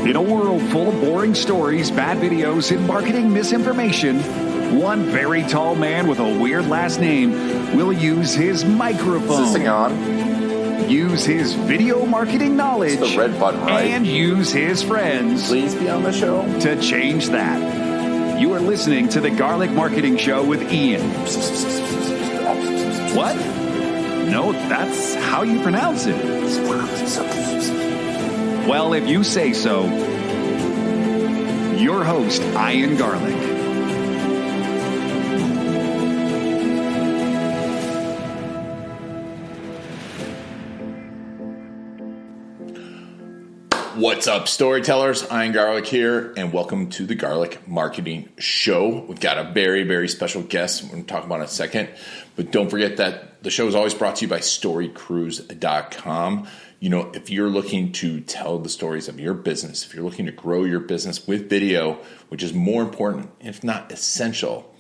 In a world full of boring stories, bad videos, and marketing misinformation, one very tall man with a weird last name will use his microphone. Is this thing on? Use his video marketing knowledge. It's the red button, right? And use his friends. Please be on the show. To change that. You are listening to the Garlic Marketing Show with Ian. What? No, that's how you pronounce it. Well, if you say so, your host, Ian Garlic. What's up, storytellers? Ian Garlic here, and welcome to the Garlic Marketing Show. We've got a very, very special guest we're going to talk about in a second, but don't forget that the show is always brought to you by storytellers.com. You know, if you're looking to tell the stories of your business, if you're looking to grow your business with video, which is more important, if not essential,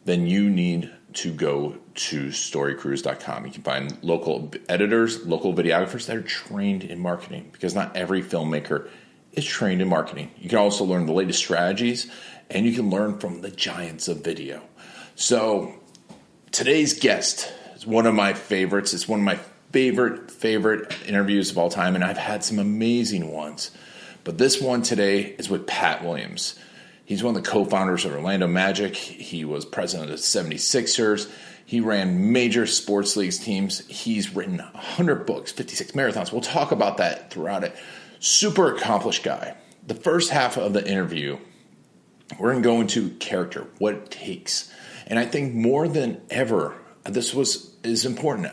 then you need to go to storytellers.com. You can find local editors, local videographers that are trained in marketing, because not every filmmaker is trained in marketing. You can also learn the latest strategies, and you can learn from the giants of video. So today's guest is one of my favorites. It's one of my favorite interviews of all time, and I've had some amazing ones. But this one today is with Pat Williams. He's one of the co-founders of Orlando Magic. He was president of the 76ers. He ran major sports leagues teams. He's written 100 books, 56 marathons. We'll talk about that throughout it. Super accomplished guy. The first half of the interview, we're going to go into character, what it takes. And I think more than ever, this is important.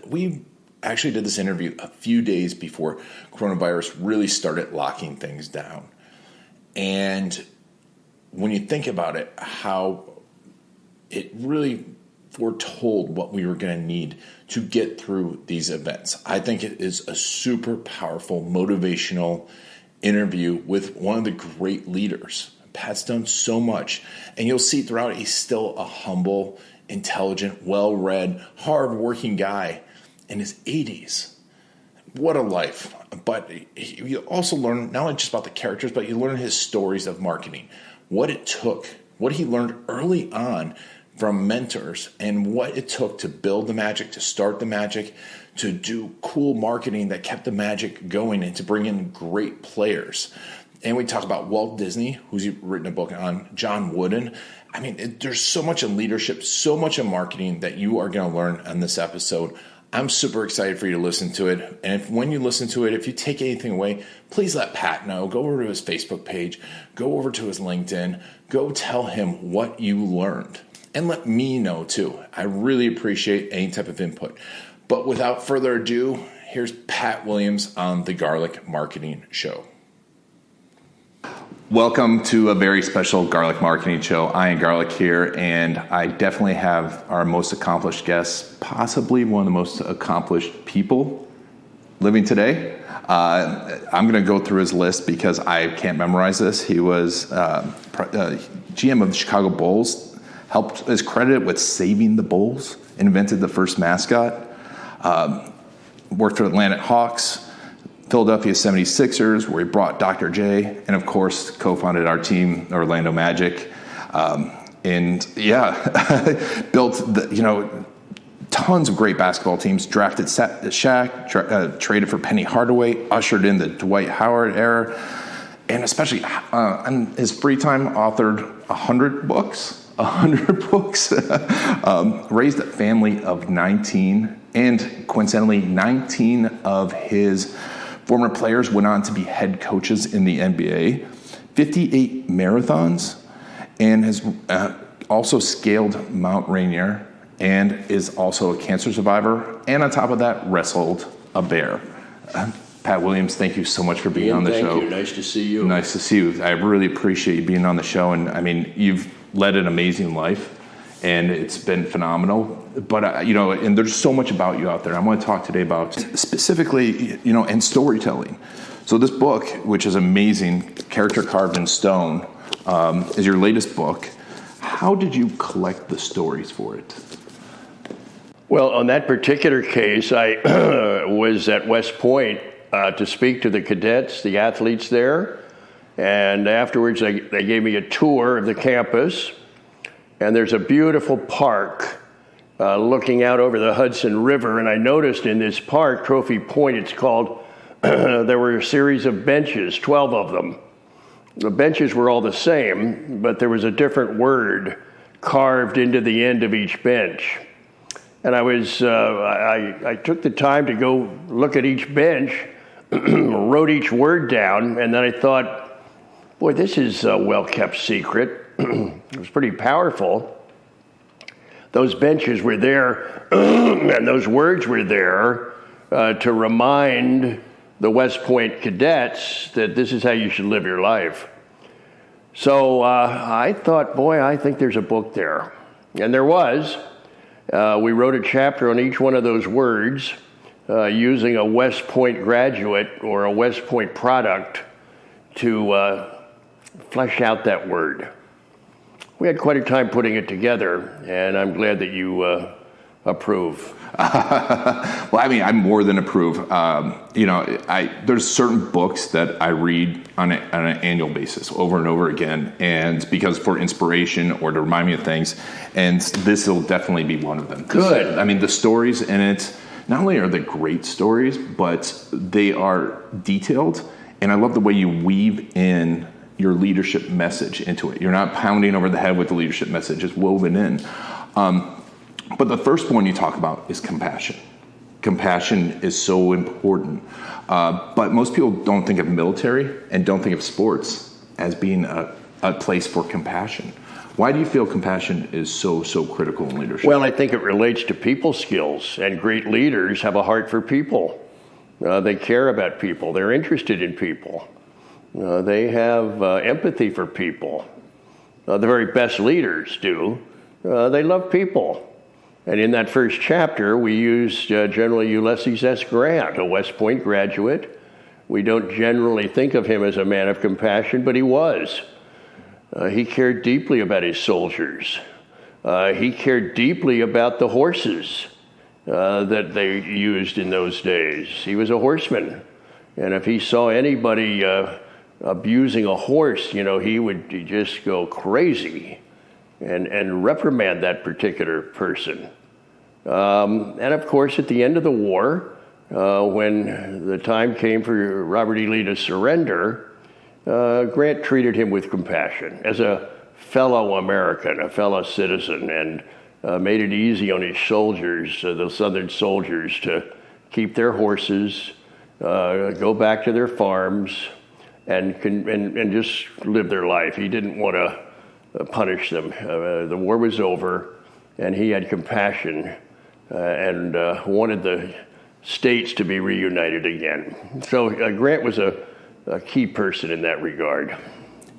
We actually did this interview a few days before coronavirus really started locking things down. And when you think about it, how it really foretold what we were going to need to get through these events. I think it is a super powerful, motivational interview with one of the great leaders. Pat's done so much, and you'll see throughout it, he's still a humble, intelligent, well-read, hard-working guy in his 80s. What a life. But you also learn not only just about the characters, but you learn his stories of marketing, what it took, what he learned early on from mentors, and what it took to build the Magic, to start the Magic, to do cool marketing that kept the Magic going, and to bring in great players. And we talk about Walt Disney, who's written a book on, John Wooden. I mean, there's so much in leadership, so much in marketing that you are going to learn on this episode. I'm super excited for you to listen to it. And when you listen to it, if you take anything away, please let Pat know. Go over to his Facebook page. Go over to his LinkedIn. Go tell him what you learned. And let me know, too. I really appreciate any type of input. But without further ado, here's Pat Williams on the Garlic Marketing Show. Welcome to a very special Garlic Marketing Show. Ian Garlic here, and I definitely have our most accomplished guest, possibly one of the most accomplished people living today. I'm going to go through his list because I can't memorize this. He was GM of the Chicago Bulls, is credited with saving the Bulls, invented the first mascot, worked for Atlanta Hawks, Philadelphia 76ers, where he brought Dr. J, and of course co-founded our team, Orlando Magic, built tons of great basketball teams. Drafted Shaq, traded for Penny Hardaway, ushered in the Dwight Howard era, and especially in his free time authored 100 books. Raised a family of 19, and coincidentally 19 of his former players went on to be head coaches in the NBA, 58 marathons, and has also scaled Mount Rainier, and is also a cancer survivor, and on top of that, wrestled a bear. Pat Williams, thank you so much for being on the show. Thank you. Nice to see you. Nice to see you. I really appreciate you being on the show, and I mean, you've led an amazing life, and it's been phenomenal. But, and there's so much about you out there. I want to talk today about specifically, and storytelling. So this book, which is amazing, Character Carved in Stone, is your latest book. How did you collect the stories for it? Well, on that particular case, I was at West Point to speak to the cadets, the athletes there. And afterwards, they gave me a tour of the campus. And there's a beautiful park looking out over the Hudson River. And I noticed in this park, Trophy Point, it's called, there were a series of benches, 12 of them. The benches were all the same, but there was a different word carved into the end of each bench. And I took the time to go look at each bench, wrote each word down, and then I thought, boy, this is a well-kept secret. It was pretty powerful. Those benches were there, and those words were there to remind the West Point cadets that this is how you should live your life. So I thought, boy, I think there's a book there. And there was. We wrote a chapter on each one of those words using a West Point graduate or a West Point product to flesh out that word. We had quite a time putting it together, and I'm glad that you approve. Well, I mean, I more than approve. There's certain books that I read on an annual basis over and over again, and because for inspiration or to remind me of things, and this will definitely be one of them. Good. I mean, the stories in it, not only are they great stories, but they are detailed, and I love the way you weave in your leadership message into it. You're not pounding over the head with the leadership message, it's woven in. But the first one you talk about is compassion. Compassion is so important. But most people don't think of military and don't think of sports as being a place for compassion. Why do you feel compassion is so critical in leadership? Well, I think it relates to people skills, and great leaders have a heart for people. They care about people. They're interested in people. They have empathy for people. The very best leaders do. They love people. And in that first chapter, we used General Ulysses S. Grant, a West Point graduate. We don't generally think of him as a man of compassion, but he was. He cared deeply about his soldiers. He cared deeply about the horses that they used in those days. He was a horseman. And if he saw anybody abusing a horse, he would just go crazy and reprimand that particular person. And of course, at the end of the war, when the time came for Robert E. Lee to surrender, Grant treated him with compassion as a fellow American, a fellow citizen, and made it easy on his soldiers, the Southern soldiers, to keep their horses, go back to their farms, and just live their life. He didn't want to punish them. The war was over, and he had compassion and wanted the states to be reunited again. So Grant was a key person in that regard.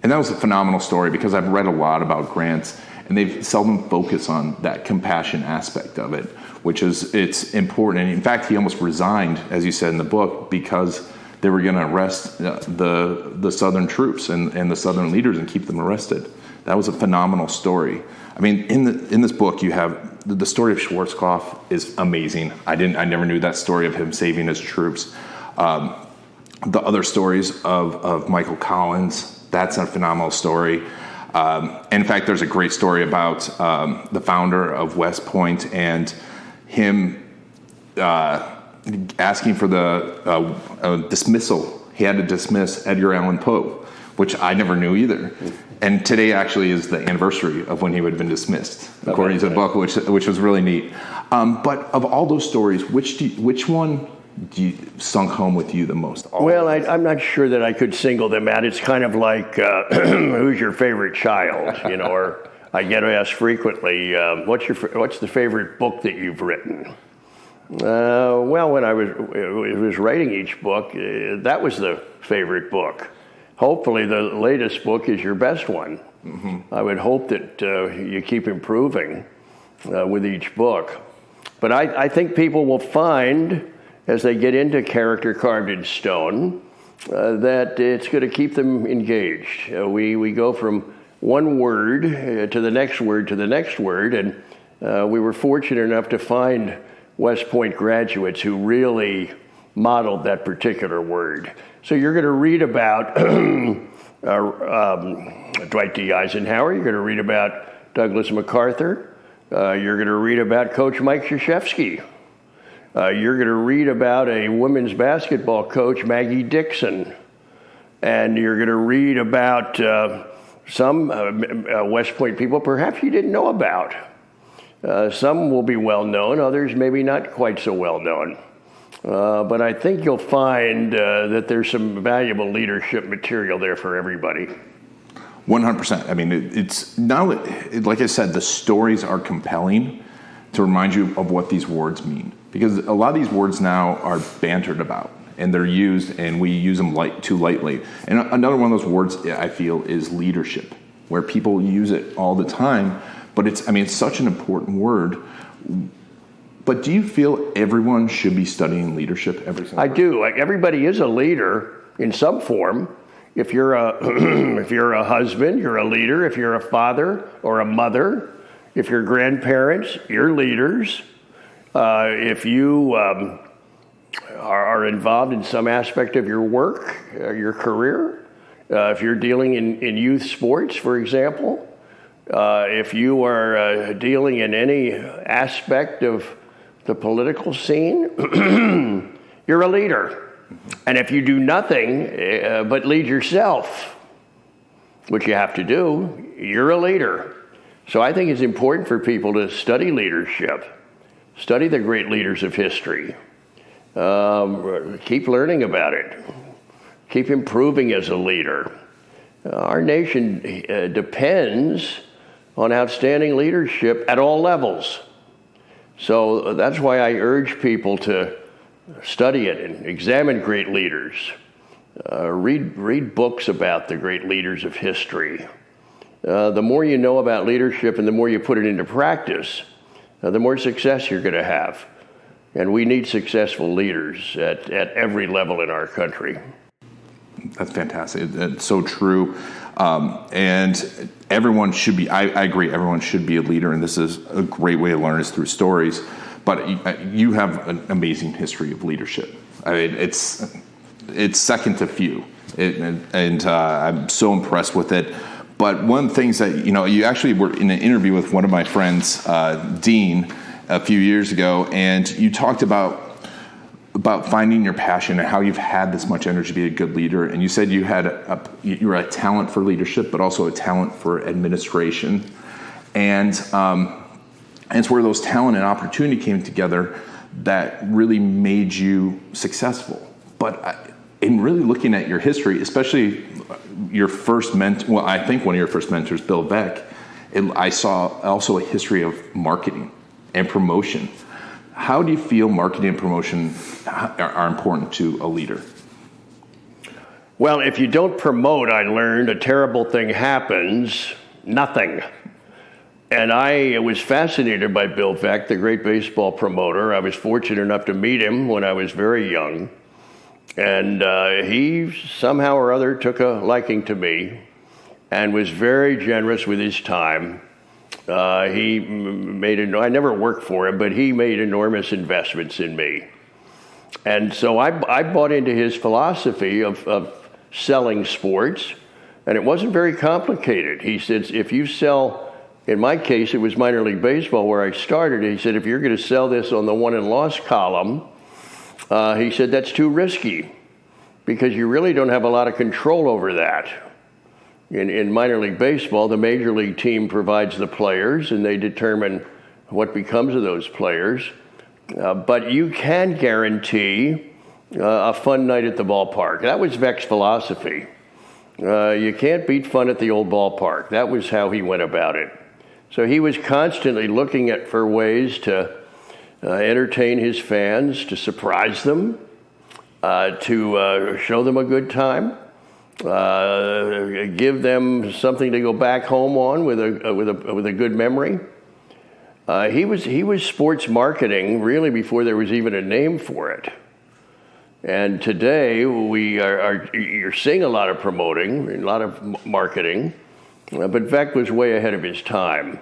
And that was a phenomenal story because I've read a lot about Grant, and they've seldom focused on that compassion aspect of it, which is, it's important. And in fact, he almost resigned, as you said in the book, because they were going to arrest the Southern troops and the Southern leaders and keep them arrested. That was a phenomenal story. I mean, in this book, you have the story of Schwarzkopf is amazing. I never knew that story of him saving his troops. The other stories of Michael Collins, that's a phenomenal story. In fact, there's a great story about the founder of West Point and him asking for the dismissal. He had to dismiss Edgar Allan Poe, which I never knew either. And today actually is the anniversary of when he would have been dismissed, according to the book, which was really neat. But of all those stories, which one sunk home with you the most? Well, I'm not sure that I could single them out. It's kind of like, who's your favorite child? Or I get asked frequently, what's the favorite book that you've written? Well, when I was writing each book, that was the favorite book. Hopefully the latest book is your best one. Mm-hmm. I would hope that you keep improving with each book. But I think people will find, as they get into Character Carved in Stone, that it's going to keep them engaged. We go from one word to the next word to the next word, and we were fortunate enough to find West Point graduates who really modeled that particular word. So you're going to read about Dwight D. Eisenhower. You're going to read about Douglas MacArthur. You're going to read about Coach Mike Krzyzewski. You're going to read about a women's basketball coach, Maggie Dixon. And you're going to read about some West Point people perhaps you didn't know about. Some will be well known, others maybe not quite so well known. But I think you'll find that there's some valuable leadership material there for everybody. 100%. I mean, it's now, like I said, the stories are compelling to remind you of what these words mean. Because a lot of these words now are bantered about, and they're used, and we use them too lightly. And another one of those words, I feel, is leadership, where people use it all the time. But it's such an important word. But do you feel everyone should be studying leadership every single day? I do. Like, everybody is a leader in some form. If you're a husband, you're a leader. If you're a father or a mother, if you're grandparents, you're leaders. If you are involved in some aspect of your work, your career, if you're dealing in youth sports, for example, if you are dealing in any aspect of the political scene, you're a leader. And if you do nothing but lead yourself, which you have to do, you're a leader. So I think it's important for people to study leadership, study the great leaders of history, keep learning about it, keep improving as a leader. Our nation depends on outstanding leadership at all levels. So that's why I urge people to study it and examine great leaders. Read books about the great leaders of history. The more you know about leadership and the more you put it into practice, the more success you're going to have. And we need successful leaders at every level in our country. That's fantastic. That's so true. And everyone should be, I agree, everyone should be a leader. And this is a great way to learn is through stories. But you have an amazing history of leadership. I mean, it's second to few. And I'm so impressed with it. But one of the things that, you actually were in an interview with one of my friends, Dean, a few years ago, and you talked about finding your passion and how you've had this much energy to be a good leader. And you said you were a talent for leadership, but also a talent for administration. And it's where those talent and opportunity came together that really made you successful. But in really looking at your history, especially your first mentor, well, I think one of your first mentors, Bill Beck, I saw also a history of marketing and promotion. How do you feel marketing and promotion are important to a leader? Well, if you don't promote, I learned a terrible thing happens, nothing. And I was fascinated by Bill Beck, the great baseball promoter. I was fortunate enough to meet him when I was very young. And he somehow or other took a liking to me and was very generous with his time. I never worked for him, but he made enormous investments in me. And so I bought into his philosophy of selling sports, and it wasn't very complicated. He said, if you sell, in my case, it was minor league baseball where I started. He said, if you're going to sell this on the won and loss column, he said, that's too risky because you really don't have a lot of control over that. In minor league baseball, the major league team provides the players and they determine what becomes of those players. But you can guarantee a fun night at the ballpark. That was Beck's philosophy. You can't beat fun at the old ballpark. That was how he went about it. So he was constantly looking for ways to entertain his fans, to surprise them, to show them a good time. Give them something to go back home on with a good memory. He was sports marketing really before there was even a name for it. And today you're seeing a lot of promoting, a lot of marketing, but Beck was way ahead of his time.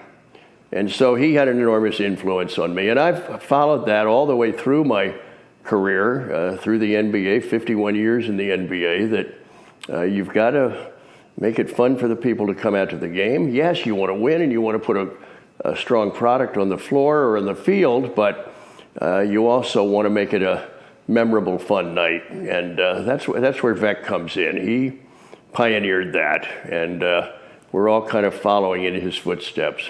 And so he had an enormous influence on me. And I've followed that all the way through my career, through the NBA, 51 years in the NBA, that you've got to make it fun for the people to come out to the game. Yes, you want to win and you want to put a strong product on the floor or in the field, but you also want to make it a memorable, fun night. And that's where Beck comes in. He pioneered that, and we're all kind of following in his footsteps.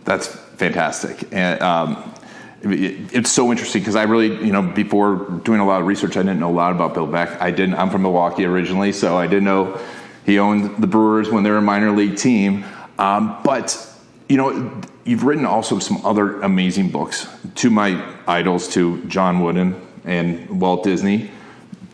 That's fantastic. And it's so interesting because I really, before doing a lot of research, I didn't know a lot about Bill Beck. I'm from Milwaukee originally, so I didn't know he owned the Brewers when they were a minor league team. But you've written also some other amazing books. To my idols, to John Wooden and Walt Disney,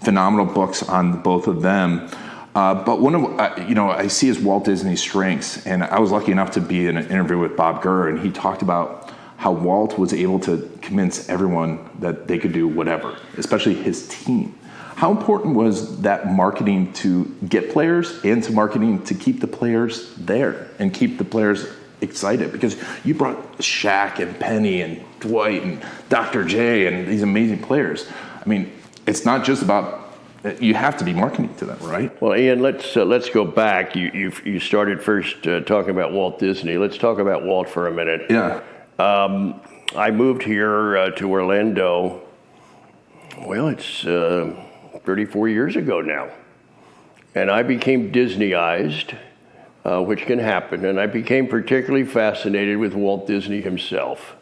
phenomenal books on both of them. But one of I see as Walt Disney's strengths, and I was lucky enough to be in an interview with Bob Gurr, and he talked about how Walt was able to convince everyone that they could do whatever, especially his team. How important was that marketing to get players and to marketing to keep the players there and keep the players excited? Because you brought Shaq and Penny and Dwight and Dr. J and these amazing players. I mean, it's not just about, you have to be marketing to them, right? Well, Ian, let's go back. You started first talking about Walt Disney. Let's talk about Walt for a minute. Yeah. I moved here to Orlando. Well, it's 34 years ago now, and I became Disneyized, which can happen. And I became particularly fascinated with Walt Disney himself.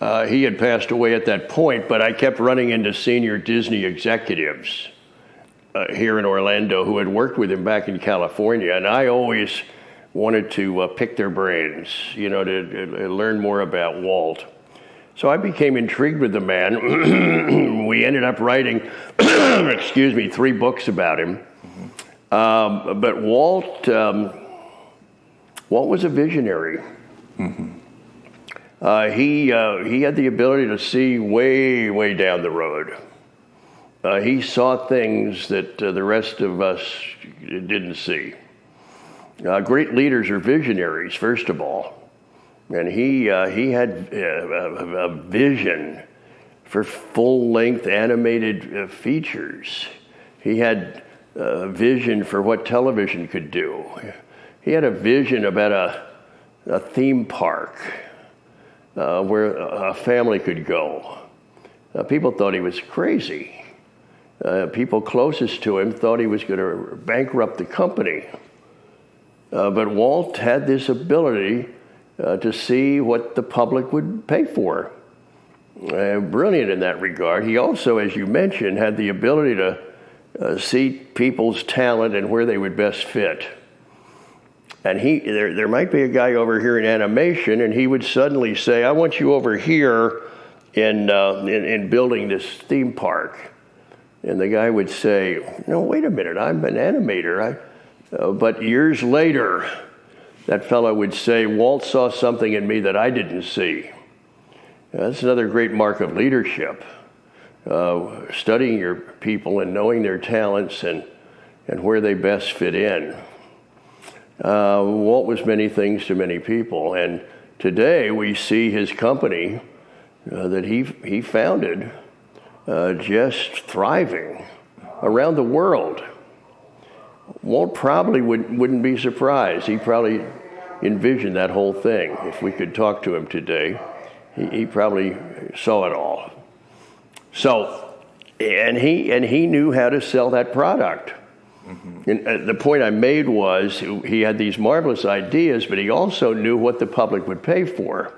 He had passed away at that point, but I kept running into senior Disney executives here in Orlando who had worked with him back in California, and I always wanted to pick their brains, to learn more about Walt. So I became intrigued with the man. We ended up writing, 3 books about him. Mm-hmm. But Walt was a visionary. Mm-hmm. He had the ability to see way, way down the road. He saw things that the rest of us didn't see. Great leaders are visionaries, first of all. And he had a vision for full-length animated features. He had a vision for what television could do. He had a vision about a theme park where a family could go. People thought he was crazy. People closest to him thought he was going to bankrupt the company. But Walt had this ability to see what the public would pay for. Brilliant in that regard. He also, as you mentioned, had the ability to see people's talent and where they would best fit. And there might be a guy over here in animation, and he would suddenly say, "I want you over here in building this theme park." And the guy would say, "No, wait a minute, I'm an animator." But years later, that fellow would say, "Walt saw something in me that I didn't see." That's another great mark of leadership, studying your people and knowing their talents and where they best fit in. Walt was many things to many people, and today we see his company that he founded just thriving around the world. Walt probably wouldn't be surprised. He probably envisioned that whole thing. If we could talk to him today, he probably saw it all. So, and he knew how to sell that product. Mm-hmm. And the point I made was he had these marvelous ideas, but he also knew what the public would pay for.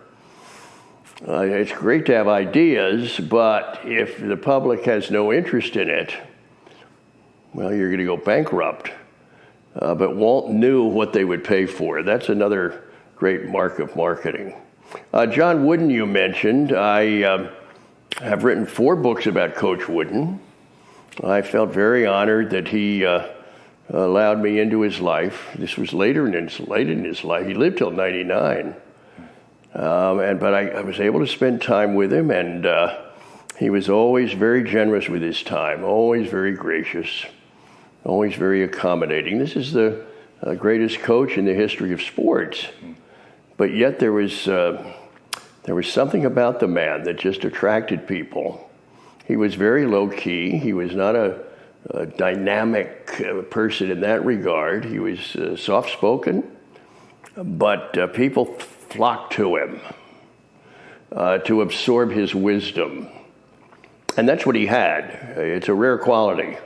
It's great to have ideas, but if the public has no interest in it, well, you're going to go bankrupt. But Walt knew what they would pay for. That's another great mark of marketing. John Wooden, you mentioned. I have written 4 books about Coach Wooden. I felt very honored that he allowed me into his life. This was late in his life. He lived till 99. But I was able to spend time with him, and he was always very generous with his time, always very gracious, always very accommodating. This is the greatest coach in the history of sports. But yet there was something about the man that just attracted people. He was very low-key. He was not a dynamic person in that regard. He was soft-spoken, but people flocked to him to absorb his wisdom. And that's what he had. It's a rare quality.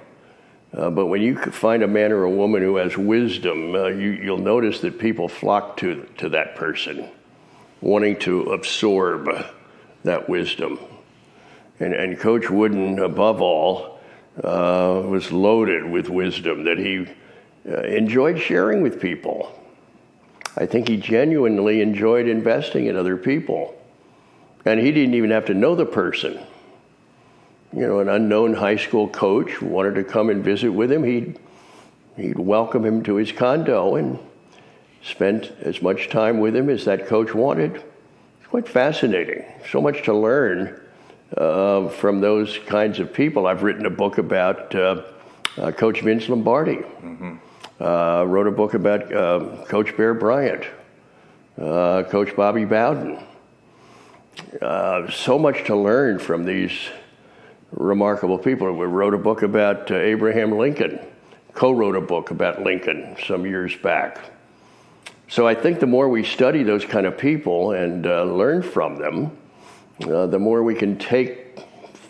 But when you find a man or a woman who has wisdom, you'll notice that people flock to that person, wanting to absorb that wisdom. And Coach Wooden, above all, was loaded with wisdom that he enjoyed sharing with people. I think he genuinely enjoyed investing in other people. And he didn't even have to know the person. You know, an unknown high school coach wanted to come and visit with him. He'd welcome him to his condo and spent as much time with him as that coach wanted. It's quite fascinating. So much to learn from those kinds of people. I've written a book about Coach Vince Lombardi. Wrote a book about Coach Bear Bryant, Coach Bobby Bowden. So much to learn from these remarkable people. We wrote a book about Abraham Lincoln, co-wrote a book about Lincoln some years back. So I think the more we study those kind of people and learn from them, the more we can take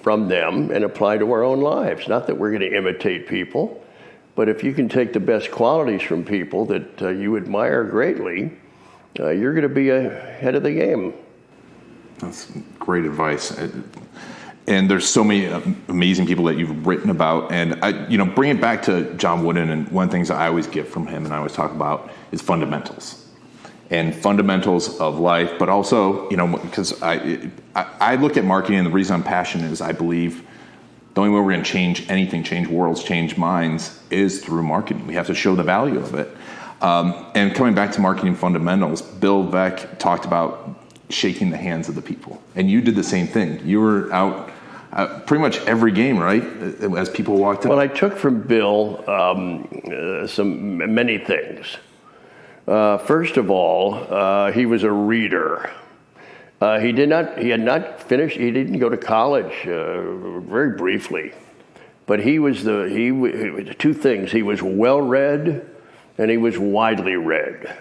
from them and apply to our own lives. Not that we're going to imitate people, but if you can take the best qualities from people that you admire greatly, you're going to be ahead of the game. That's great advice. And there's so many amazing people that you've written about. And bring it back to John Wooden, and one of the things I always get from him and I always talk about is fundamentals. And fundamentals of life, but also, because I look at marketing, and the reason I'm passionate is I believe the only way we're going to change anything, change worlds, change minds, is through marketing. We have to show the value of it. And coming back to marketing fundamentals, Bill Beck talked about shaking the hands of the people. And you did the same thing. You were out pretty much every game, right? As people walked in. Well, I took from Bill many things. First of all, he was a reader. He had not finished, he didn't go to college, very briefly. But he was two things. He was well-read and he was widely read.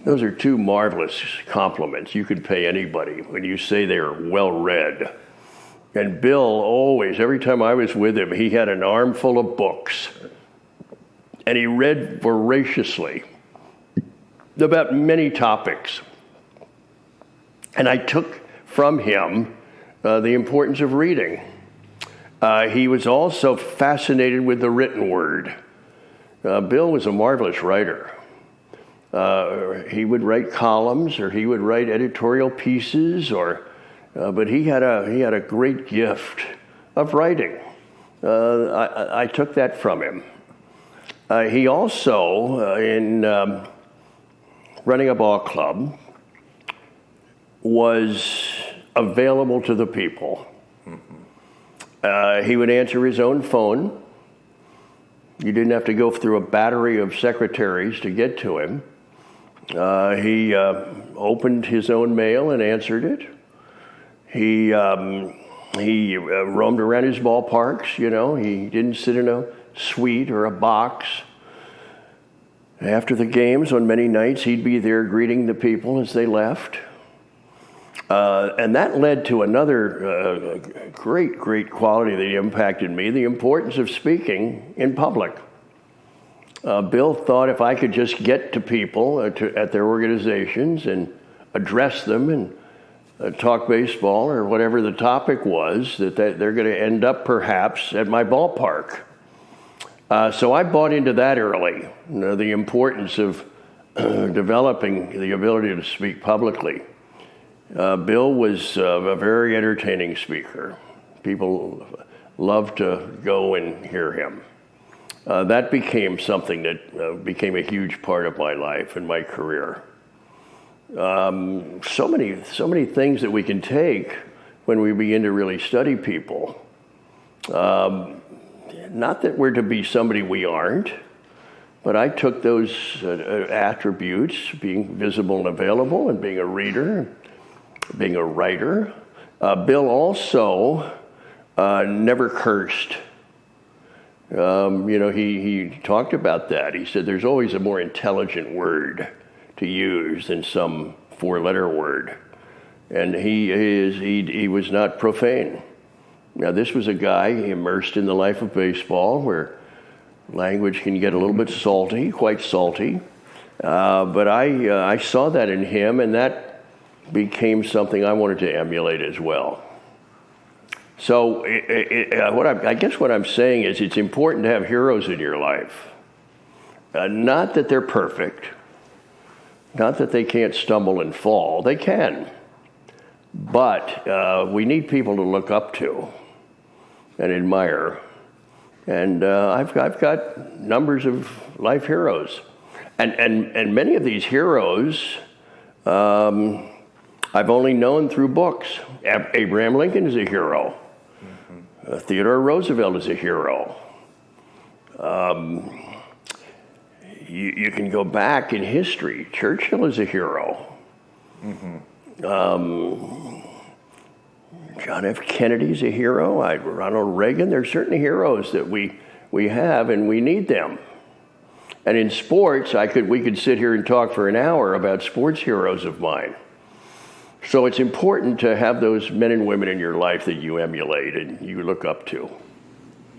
Those are two marvelous compliments you could pay anybody when you say they're well-read. And Bill always, every time I was with him, he had an armful of books. And he read voraciously about many topics. And I took from him the importance of reading. He was also fascinated with the written word. Bill was a marvelous writer. He would write columns, or he would write editorial pieces, but he had a great gift of writing. I took that from him. He also, in running a ball club, was available to the people. He would answer his own phone. You didn't have to go through a battery of secretaries to get to him. He opened his own mail and answered it. He roamed around his ballparks, He didn't sit in a suite or a box. After the games, on many nights, he'd be there greeting the people as they left. And that led to another great quality that impacted me, the importance of speaking in public. Bill thought if I could just get to people at their organizations and address them and talk baseball or whatever the topic was, that they're going to end up perhaps at my ballpark. So I bought into that early, the importance of developing the ability to speak publicly. Bill was a very entertaining speaker. People loved to go and hear him. That became something that became a huge part of my life and my career. So many things that we can take when we begin to really study people. Not that we're to be somebody we aren't, but I took those attributes, being visible and available, and being a reader, being a writer. Bill also never cursed. He talked about that. He said there's always a more intelligent word to use than some four-letter word. And he was not profane. Now, this was a guy immersed in the life of baseball where language can get a little bit salty, quite salty. But I saw that in him, and that became something I wanted to emulate as well. So I guess what I'm saying is it's important to have heroes in your life. Not that they're perfect, not that they can't stumble and fall. They can. But we need people to look up to and admire. And I've got numbers of life heroes. And many of these heroes I've only known through books. Abraham Lincoln is a hero. Theodore Roosevelt is a hero. You can go back in history. Churchill is a hero. John F. Kennedy is a hero. Ronald Reagan. There are certain heroes that we have, and we need them. And in sports, we could sit here and talk for an hour about sports heroes of mine. So it's important to have those men and women in your life that you emulate and you look up to.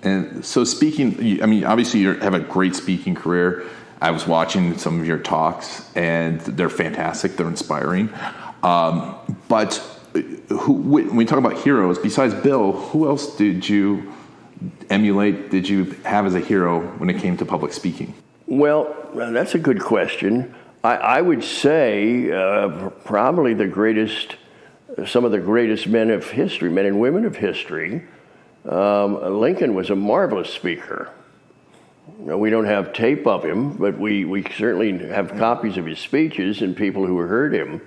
And so speaking, obviously you have a great speaking career. I was watching some of your talks, and they're fantastic. They're inspiring. But when we talk about heroes, besides Bill, who else did you emulate, did you have as a hero when it came to public speaking? Well, that's a good question. I would say probably some of the greatest men of history, men and women of history. Lincoln was a marvelous speaker. We don't have tape of him, but we certainly have copies of his speeches and people who heard him.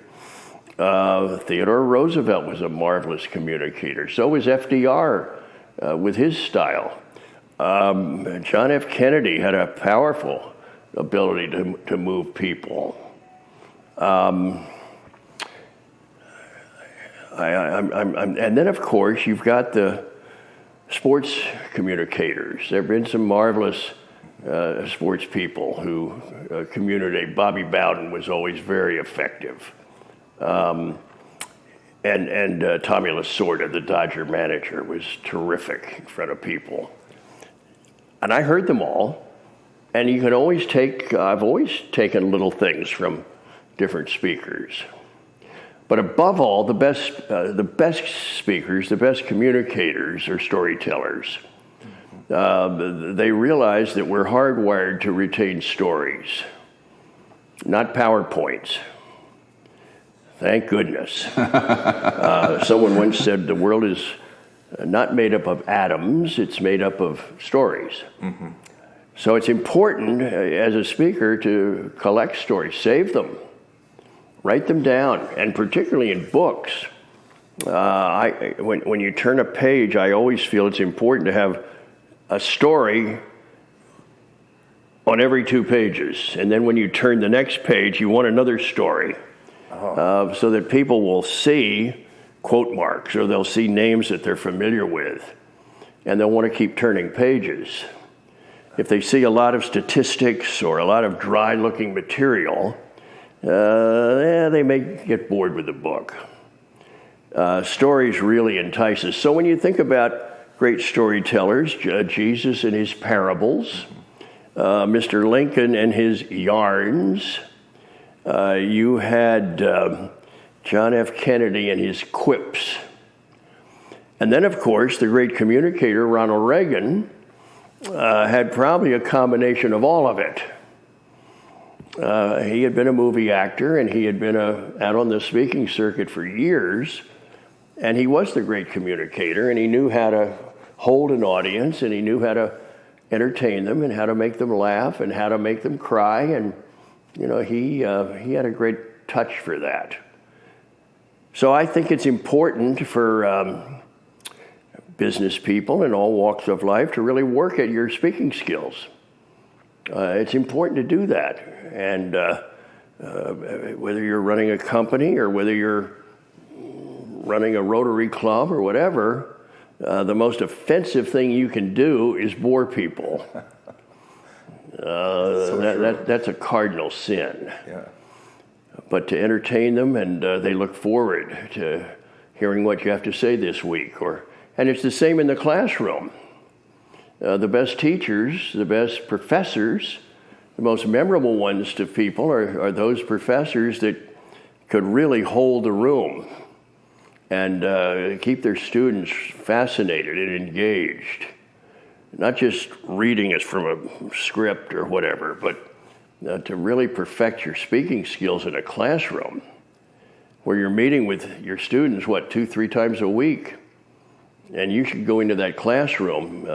Theodore Roosevelt was a marvelous communicator. So was FDR with his style. John F. Kennedy had a powerful ability to move people. And then, of course, you've got the sports communicators. There have been some marvelous sports people who communicate. Bobby Bowden was always very effective. And Tommy Lasorda, the Dodger manager, was terrific in front of people. And I heard them all. And you can always I've always taken little things from different speakers. But above all, the best speakers, the best communicators are storytellers. They realize that we're hardwired to retain stories, not PowerPoints. Thank goodness. Someone once said the world is not made up of atoms, it's made up of stories. Mm-hmm. So it's important as a speaker to collect stories, save them, write them down, and particularly in books. When you turn a page, I always feel it's important to have a story on every 2 pages. And then when you turn the next page, you want another story. So that people will see quote marks, or they'll see names that they're familiar with, and they'll want to keep turning pages. If they see a lot of statistics or a lot of dry-looking material, they may get bored with the book. Stories really entice us. So when you think about great storytellers, Jesus and his parables, Mr. Lincoln and his yarns, you had John F. Kennedy and his quips. And then, of course, the great communicator, Ronald Reagan, had probably a combination of all of it. He had been a movie actor, and he had been out on the speaking circuit for years, and he was the great communicator, and he knew how to hold an audience, and he knew how to entertain them, and how to make them laugh, and how to make them cry, and he had a great touch for that. So I think it's important for business people in all walks of life to really work at your speaking skills. It's important to do that. And whether you're running a company or whether you're running a Rotary Club or whatever, the most offensive thing you can do is bore people. That's a cardinal sin. Yeah. But to entertain them, and they look forward to hearing what you have to say this week. And it's the same in the classroom. The best teachers, the best professors, the most memorable ones to people are those professors that could really hold the room and keep their students fascinated and engaged. Not just reading it from a script or whatever, but to really perfect your speaking skills in a classroom where you're meeting with your students, 2-3 times a week. And you should go into that classroom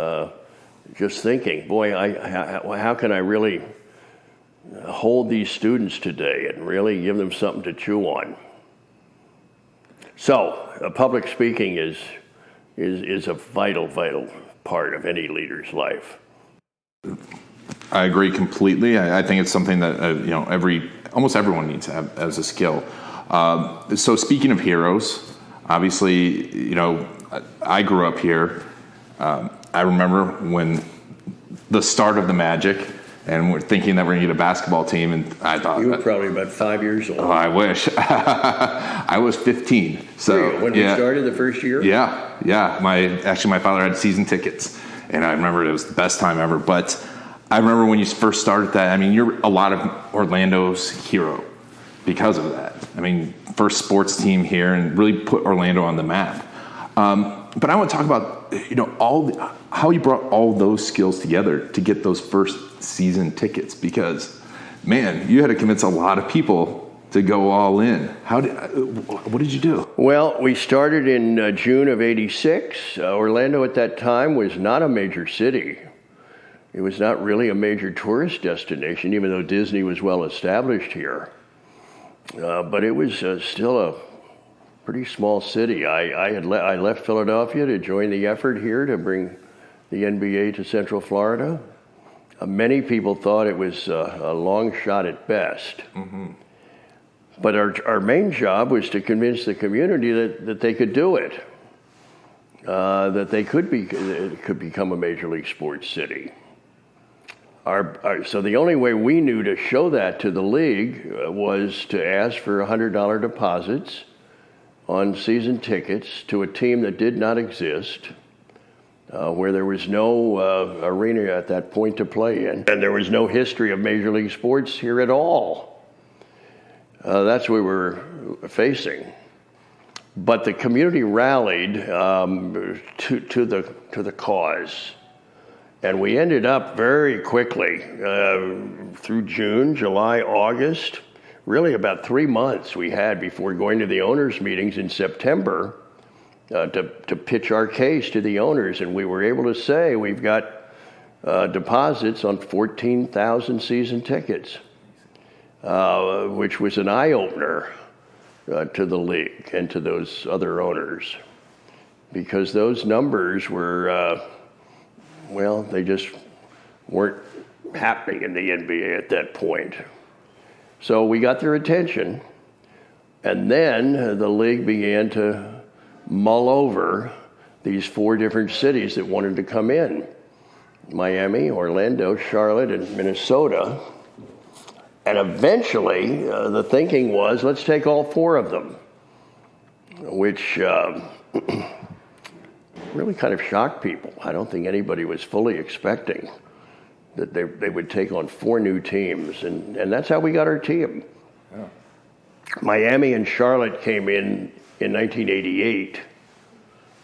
just thinking, boy, how can I really hold these students today and really give them something to chew on? So, public speaking is a vital part of any leader's life. I agree completely. I think it's something that almost everyone needs to have as a skill. So speaking of heroes, obviously, I grew up here. I remember when the start of the Magic, and we're thinking that we're going to get a basketball team, and I thought you were probably about 5 years old. Oh, I wish. I was 15. So when we started the first year? Yeah. My father had season tickets, and I remember it was the best time ever. But I remember when you first started that. I mean, you're a lot of Orlando's hero because of that. I mean, first sports team here, and really put Orlando on the map. But I want to talk about how you brought all those skills together to get those first season tickets, because man, you had to convince a lot of people to go all in. What did you do? Well, we started in June of '86. Orlando at that time was not a major city. It was not really a major tourist destination, even though Disney was well established here. But it was still a pretty small city. I left Philadelphia to join the effort here to bring the NBA to Central Florida. Many people thought it was a long shot at best. Mm-hmm. But our main job was to convince the community that they could do it, that they could become a major league sports city. So the only way we knew to show that to the league was to ask for $100 deposits on season tickets to a team that did not exist, where there was no arena at that point to play in, and there was no history of Major League Sports here at all. That's what we were facing. But the community rallied to the cause. And we ended up very quickly, through June, July, August, really about 3 months we had before going to the owners' meetings in September to pitch our case to the owners. And we were able to say we've got deposits on 14,000 season tickets, which was an eye-opener to the league and to those other owners, because those numbers were, they just weren't happening in the NBA at that point. So we got their attention, and then the league began to mull over these 4 different cities that wanted to come in: Miami, Orlando, Charlotte, and Minnesota. And eventually, the thinking was, let's take all 4 of them, which really kind of shocked people. I don't think anybody was fully expecting that they would take on 4 new teams, and that's how we got our team. Yeah. Miami and Charlotte came in 1988,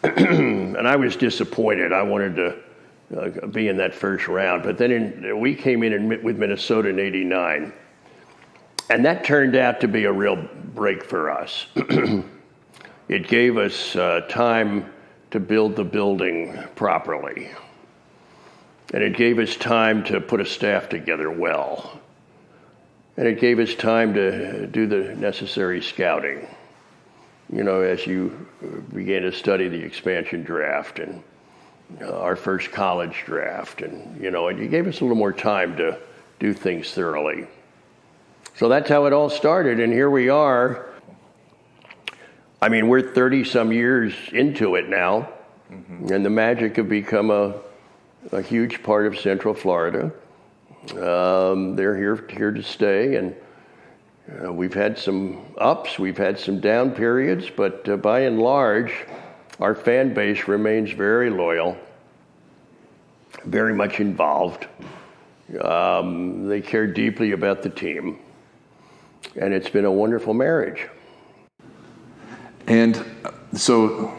and I was disappointed. I wanted to be in that first round, but then we came in with Minnesota in '89, and that turned out to be a real break for us. It gave us time to build the building properly. And it gave us time to put a staff together well. And it gave us time to do the necessary scouting. As you began to study the expansion draft and our first college draft, and you gave us a little more time to do things thoroughly. So that's how it all started, and here we are. I mean, we're 30 some years into it now, And the Magic have become a huge part of Central Florida. They're here to stay, and we've had some ups, we've had some down periods, but by and large, our fan base remains very loyal, very much involved. They care deeply about the team, and it's been a wonderful marriage. And so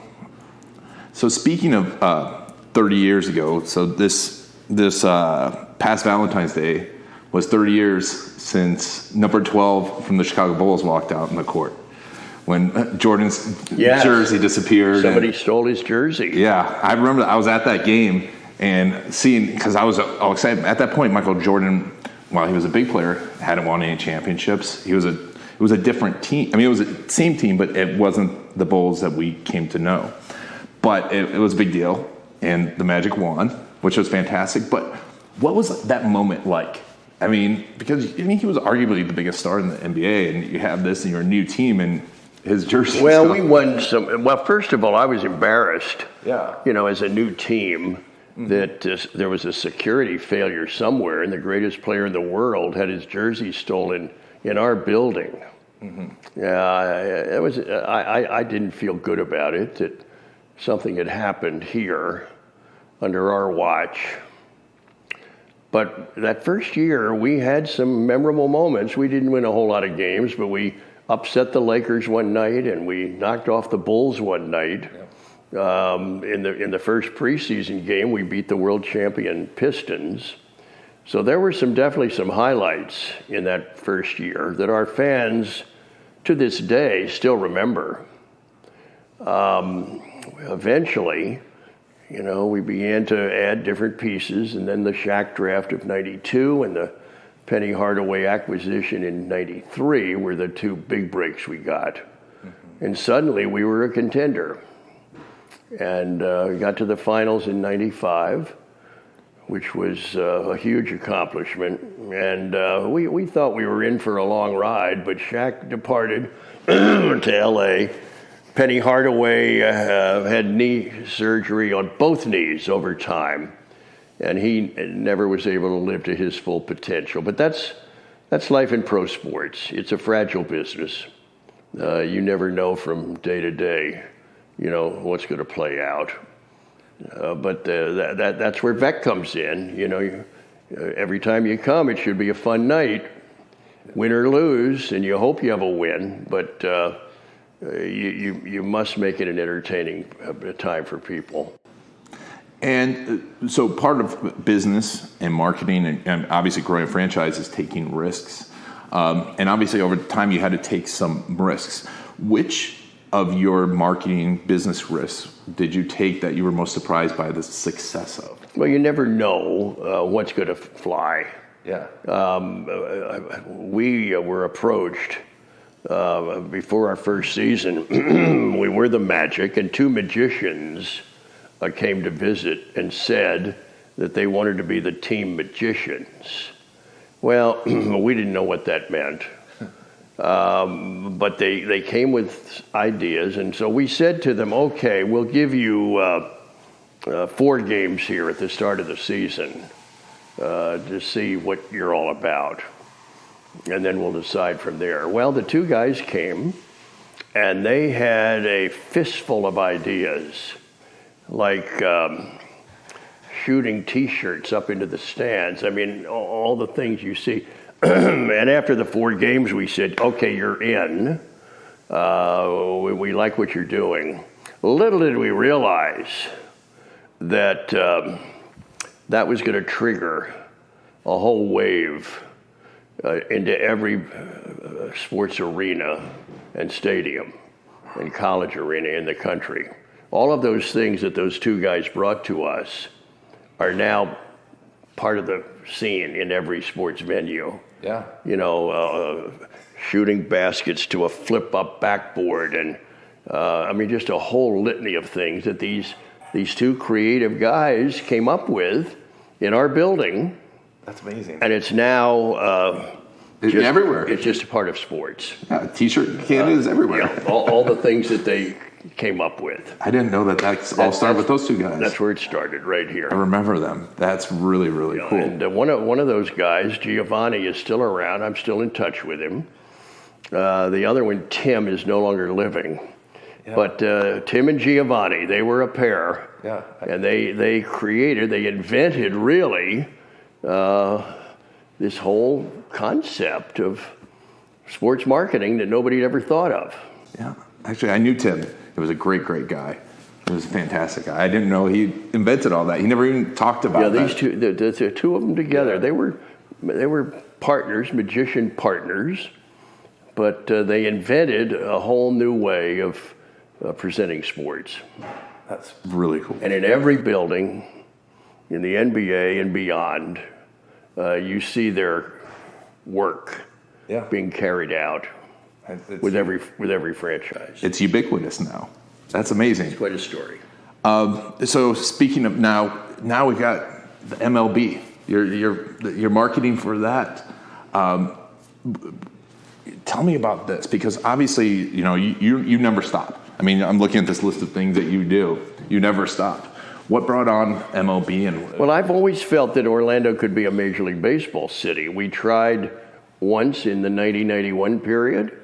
speaking of 30 years ago, so this past Valentine's Day was 30 years since number 12 from the Chicago Bulls walked out in the court when Jordan's jersey disappeared. Somebody stole his jersey. Yeah, I remember I was at that game and seeing, because I was all excited. At that point, Michael Jordan, while he was a big player, hadn't won any championships. It was a different team. I mean, it was the same team, but it wasn't the Bulls that we came to know. But it was a big deal, and the Magic won, which was fantastic. But what was that moment like? I mean, because he was arguably the biggest star in the NBA, and you have this, and you're a new team, and his jersey. Well, we won some. Well, first of all, I was embarrassed. Yeah. As a new team, that there was a security failure somewhere, and the greatest player in the world had his jersey stolen in our building. It was. I didn't feel good about it. That something had happened here under our watch. But that first year, we had some memorable moments. We didn't win a whole lot of games, but we upset the Lakers one night, and we knocked off the Bulls one night. Yeah. In the first preseason game, we beat the world champion Pistons. So there were definitely some highlights in that first year that our fans, to this day, still remember. Eventually, we began to add different pieces, and then the Shaq draft of '92 and the Penny Hardaway acquisition in '93 were the two big breaks we got. And suddenly we were a contender. And we got to the finals in '95, which was a huge accomplishment. And we thought we were in for a long ride, but Shaq departed to L.A. Penny Hardaway had knee surgery on both knees over time, and he never was able to live to his full potential. But that's life in pro sports. It's a fragile business. You never know from day to day, what's going to play out. But that's where Beck comes in. Every time you come, it should be a fun night, win or lose, and you hope you have a win. But you must make it an entertaining time for people. And so part of business and marketing and obviously growing a franchise is taking risks. And obviously over time you had to take some risks. Which of your marketing business risks did you take that you were most surprised by the success of? Well, you never know what's going to fly. Yeah. We were approached before our first season. We were the Magic, and two magicians came to visit and said that they wanted to be the team magicians. Well, we didn't know what that meant. But they came with ideas, and so we said to them, okay, we'll give you 4 games here at the start of the season to see what you're all about, and then we'll decide from there. Well, the two guys came, and they had a fistful of ideas, like shooting T-shirts up into the stands. I mean, all the things you see. And after the 4 games, we said, okay, you're in. We like what you're doing. Little did we realize that that was going to trigger a whole wave into every sports arena and stadium and college arena in the country. All of those things that those two guys brought to us are now part of the scene in every sports venue. Yeah. Shooting baskets to a flip-up backboard, and just a whole litany of things that these two creative guys came up with in our building. That's amazing. And it's now everywhere. It's just a part of sports. Yeah, T-shirt candy is everywhere. All the things that they came up with. I didn't know that all started with those two guys. That's where it started, right here. I remember them. That's really, really cool. And one of those guys, Giovanni, is still around. I'm still in touch with him. The other one, Tim, is no longer living. Yeah. But Tim and Giovanni, they were a pair. Yeah. And they invented really this whole concept of sports marketing that nobody had ever thought of. Yeah. Actually, I knew Tim. He was a great, great guy. He was a fantastic guy. I didn't know he invented all that. He never even talked about that. Yeah, these two, the two of them together, they were partners, magician partners, but they invented a whole new way of presenting sports. That's really cool. And in every building, in the NBA and beyond, you see their work being carried out with every franchise. It's ubiquitous now. That's amazing. It's quite a story. So speaking of now we got the MLB. You're marketing for that. Tell me about this, because obviously you never stop. I mean, I'm looking at this list of things that you do. You never stop. What brought on MLB? Well, I've always felt that Orlando could be a Major League Baseball city. We tried once in the 1991 period.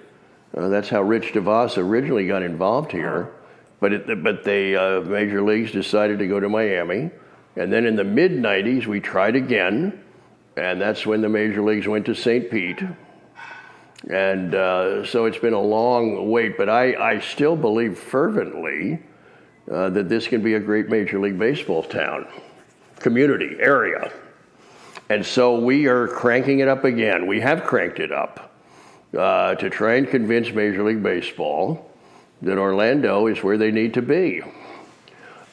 That's how Rich DeVos originally got involved here. But the Major Leagues decided to go to Miami. And then in the mid-'90s, we tried again. And that's when the Major Leagues went to St. Pete. And so it's been a long wait. But I still believe fervently that this can be a great Major League Baseball town, community, area. And so we are cranking it up again. We have cranked it up to try and convince Major League Baseball that Orlando is where they need to be.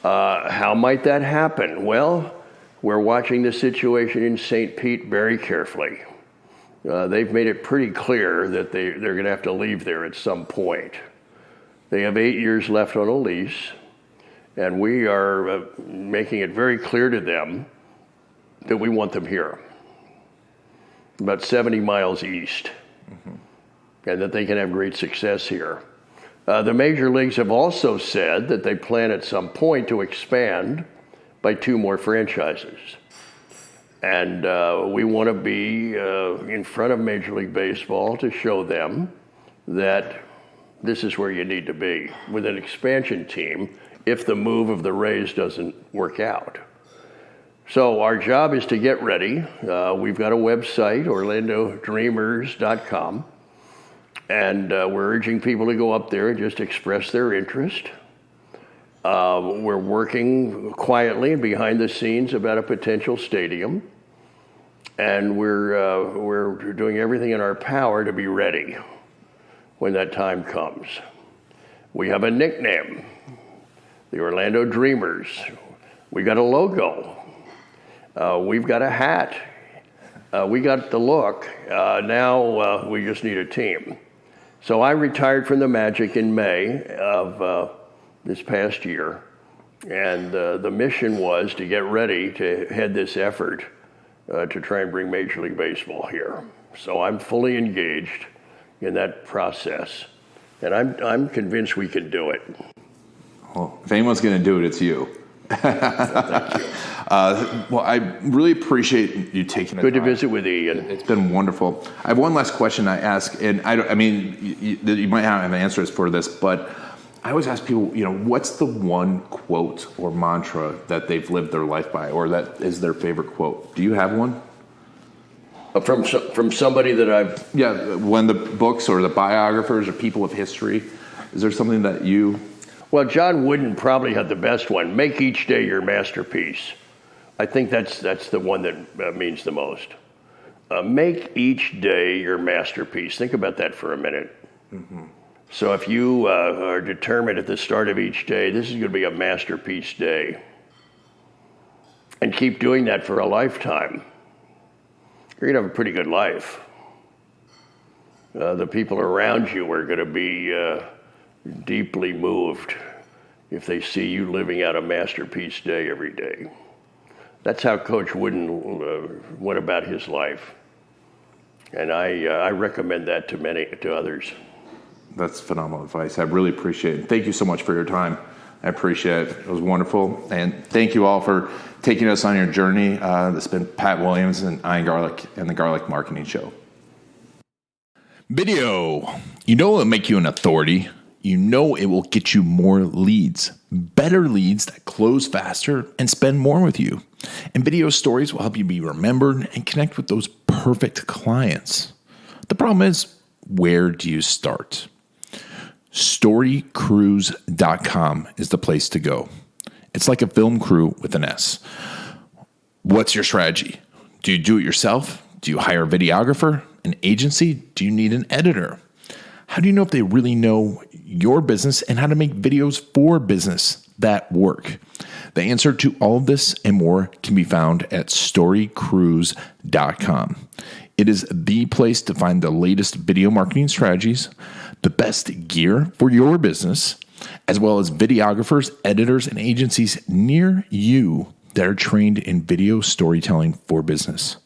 How might that happen? Well, we're watching the situation in St. Pete very carefully. They've made it pretty clear that they're going to have to leave there at some point. They have 8 years left on a lease, and we are making it very clear to them that we want them here, about 70 miles east, and that they can have great success here. The major leagues have also said that they plan at some point to expand by 2 more franchises. And we want to be in front of Major League Baseball to show them that this is where you need to be with an expansion team if the move of the Rays doesn't work out. So our job is to get ready. We've got a website, orlandodreamers.com, and we're urging people to go up there and just express their interest. We're working quietly and behind the scenes about a potential stadium, and we're doing everything in our power to be ready when that time comes. We have a nickname, the Orlando Dreamers. We got a logo. We've got a hat. We got the look. Now we just need a team. So I retired from the Magic in May of this past year, and the mission was to get ready to head this effort to try and bring Major League Baseball here. So I'm fully engaged in that process, and I'm convinced we can do it. Well, if anyone's going to do it, it's you. Thank you. Well, I really appreciate you taking the time. Good to visit with Ian. It's been wonderful. I have one last question I ask, and I mean, you might not have answers for this, but I always ask people, what's the one quote or mantra that they've lived their life by, or that is their favorite quote? Do you have one? From somebody that I've... Yeah, when the books or the biographers or people of history, is there something that you... Well, John Wooden probably had the best one. Make each day your masterpiece. I think that's the one that means the most. Make each day your masterpiece. Think about that for a minute. Mm-hmm. So if you are determined at the start of each day, this is going to be a masterpiece day, and keep doing that for a lifetime, you're going to have a pretty good life. The people around you are going to be deeply moved if they see you living out a masterpiece day every day. That's how Coach Wooden went about his life, and I recommend that to others. That's phenomenal advice. I really appreciate it. Thank you so much for your time. I appreciate it. It was wonderful. And thank you all for taking us on your journey. This has been Pat Williams and Iron Garlic and the Garlic Marketing Show. Video. You know it will make you an authority. You know it will get you more leads, better leads that close faster and spend more with you. And video stories will help you be remembered and connect with those perfect clients. The problem is, where do you start? Storycrews.com is the place to go. It's like a film crew with an S. What's your strategy? Do you do it yourself? Do you hire a videographer? An agency? Do you need an editor? How do you know if they really know your business and how to make videos for business that work? The answer to all of this and more can be found at storycrews.com. It is the place to find the latest video marketing strategies, the best gear for your business, as well as videographers, editors, and agencies near you that are trained in video storytelling for business.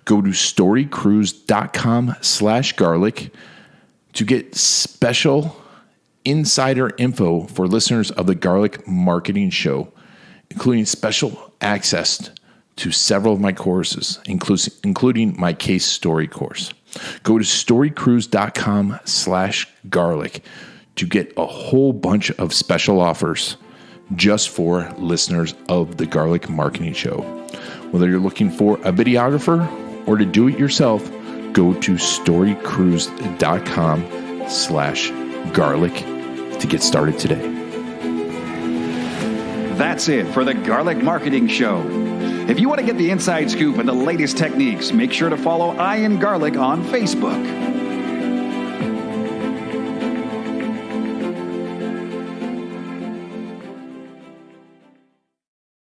Go to storycrews.com/garlic to get special insider info for listeners of the Garlic Marketing Show, including special access to several of my courses, including my case story course. Go to storycrews.com/garlic to get a whole bunch of special offers just for listeners of the Garlic Marketing Show. Whether you're looking for a videographer or to do it yourself, go to storycrews.com/garlic to get started today. That's it for the Garlic Marketing Show. If you want to get the inside scoop and the latest techniques, make sure to follow Iron Garlic on Facebook.